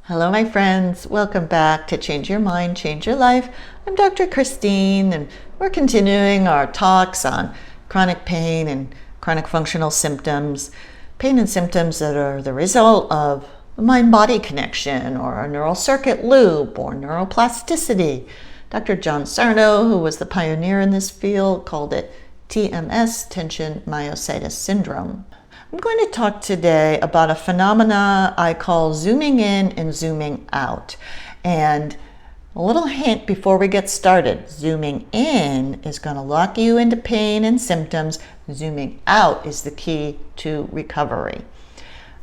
Hello, my friends. Welcome back to Change Your Mind, Change Your Life. I'm Dr. Christine, and we're continuing our talks on chronic pain and chronic functional symptoms, pain and symptoms that are the result of a mind-body connection or a neural circuit loop or neuroplasticity. Dr. John Sarno, who was the pioneer in this field, called it TMS, tension myositis syndrome. I'm going to talk today about a phenomena I call zooming in and zooming out. And a little hint before we get started: zooming in is going to lock you into pain and symptoms. Zooming out is the key to recovery.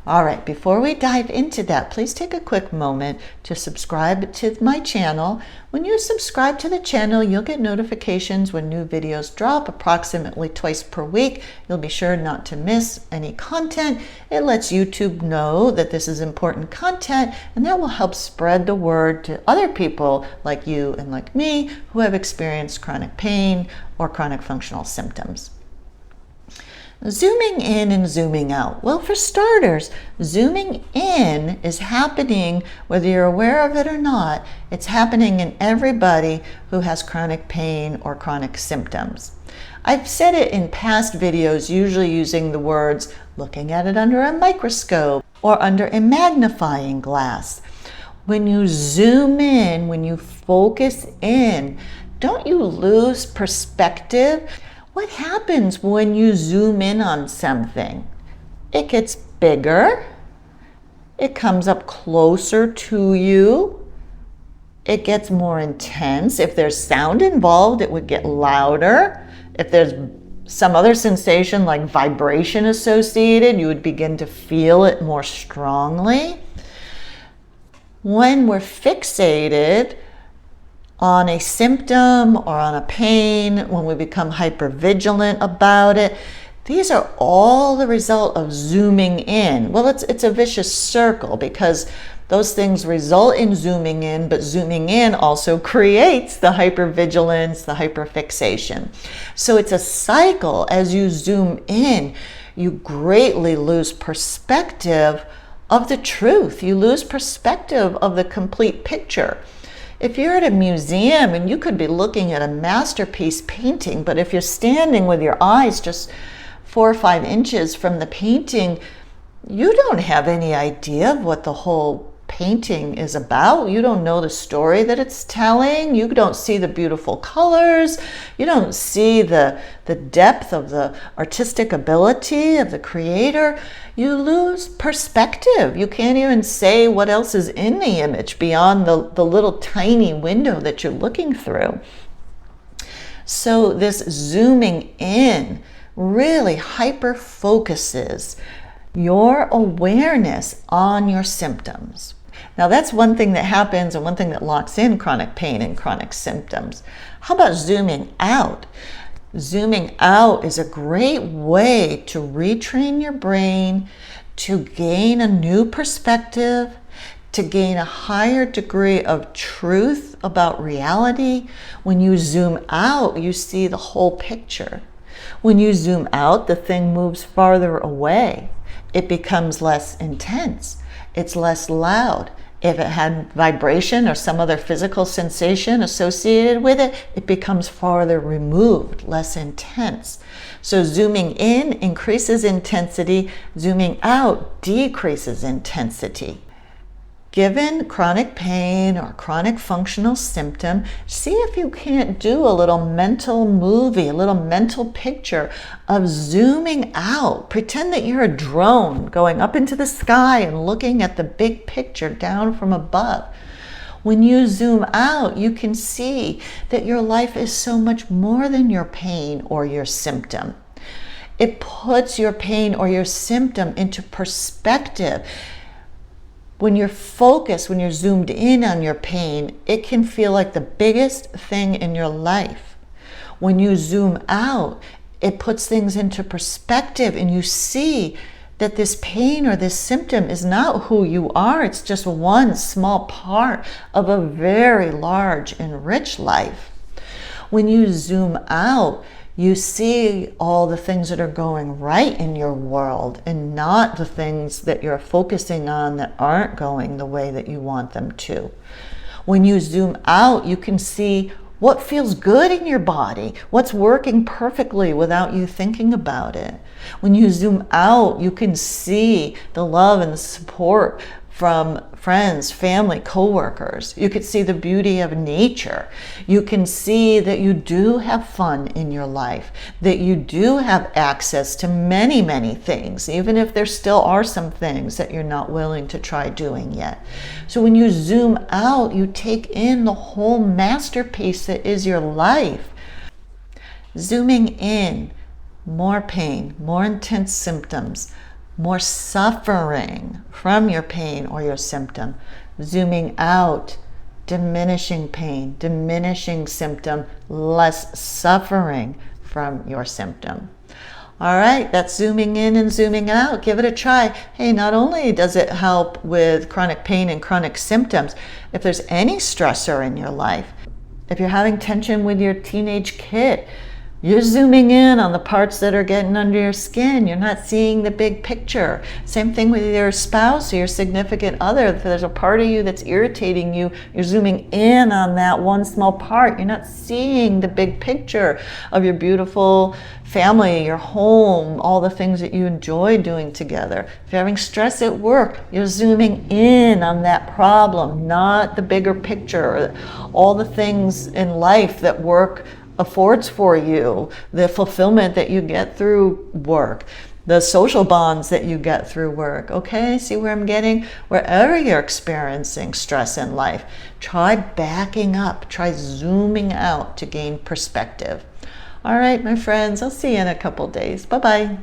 All right, before we dive into that, please take a quick moment to subscribe to my channel. When you subscribe to the channel, you'll get notifications when new videos drop approximately twice per week. You'll be sure not to miss any content. It lets YouTube know that this is important content, and that will help spread the word to other people like you and like me who have experienced chronic pain or chronic functional symptoms. Zooming in and zooming out. Well, for starters, zooming in is happening whether you're aware of it or not. It's happening in everybody who has chronic pain or chronic symptoms. I've said it in past videos, usually using the words looking at it under a microscope or under a magnifying glass. When you zoom in, when you focus in, don't you lose perspective? What happens when you zoom in on something? It gets bigger. It comes up closer to you. It gets more intense. If there's sound involved, it would get louder. If there's some other sensation like vibration associated, you would begin to feel it more strongly. When we're fixated on a symptom or on a pain, when we become hypervigilant about it, these are all the result of zooming in. Well, it's a vicious circle because those things result in zooming in, but zooming in also creates the hypervigilance, the hyperfixation. So it's a cycle. As you zoom in, you greatly lose perspective of the truth. You lose perspective of the complete picture. If you're at a museum and you could be looking at a masterpiece painting, but if you're standing with your eyes just 4 or 5 inches from the painting, you don't have any idea of what the whole painting is about. You don't know the story that it's telling. You don't see the beautiful colors. You don't see the depth of the artistic ability of the creator. You lose perspective. You can't even say what else is in the image beyond the little tiny window that you're looking through. So this zooming in really hyper focuses your awareness on your symptoms. Now that's one thing that happens and one thing that locks in chronic pain and chronic symptoms. How about zooming out? Zooming out is a great way to retrain your brain, to gain a new perspective, to gain a higher degree of truth about reality. When you zoom out, you see the whole picture. When you zoom out, the thing moves farther away. It becomes less intense. It's less loud. If it had vibration or some other physical sensation associated with it, it becomes farther removed, less intense. So zooming in increases intensity, zooming out decreases intensity. Given chronic pain or chronic functional symptom, see if you can't do a little mental movie, a little mental picture of zooming out. Pretend that you're a drone going up into the sky and looking at the big picture down from above. When you zoom out, you can see that your life is so much more than your pain or your symptom. It puts your pain or your symptom into perspective. When you're focused, when you're zoomed in on your pain, it can feel like the biggest thing in your life. When you zoom out, it puts things into perspective and you see that this pain or this symptom is not who you are. It's just one small part of a very large and rich life. When you zoom out, You see all the things that are going right in your world and not the things that you're focusing on that aren't going the way that you want them to. When you zoom out, you can see what feels good in your body, what's working perfectly without you thinking about it. When you zoom out, you can see the love and the support from friends, family, coworkers. You can see the beauty of nature. You can see that you do have fun in your life, that you do have access to many, many things, even if there still are some things that you're not willing to try doing yet. So when you zoom out, you take in the whole masterpiece that is your life. Zooming in, more pain, more intense symptoms, more suffering from your pain or your symptom. Zooming out, diminishing pain, diminishing symptom, less suffering from your symptom. All right, that's zooming in and zooming out. Give it a try. Hey, not only does it help with chronic pain and chronic symptoms, if there's any stressor in your life, if you're having tension with your teenage kid, you're zooming in on the parts that are getting under your skin. You're not seeing the big picture. Same thing with your spouse or your significant other. If there's a part of you that's irritating you, you're zooming in on that one small part. You're not seeing the big picture of your beautiful family, your home, all the things that you enjoy doing together. If you're having stress at work, you're zooming in on that problem, not the bigger picture, all the things in life that work affords for you, the fulfillment that you get through work, the social bonds that you get through work. Okay, see where I'm getting? Wherever you're experiencing stress in life, try backing up, try zooming out to gain perspective. All right, my friends, I'll see you in a couple days. Bye-bye.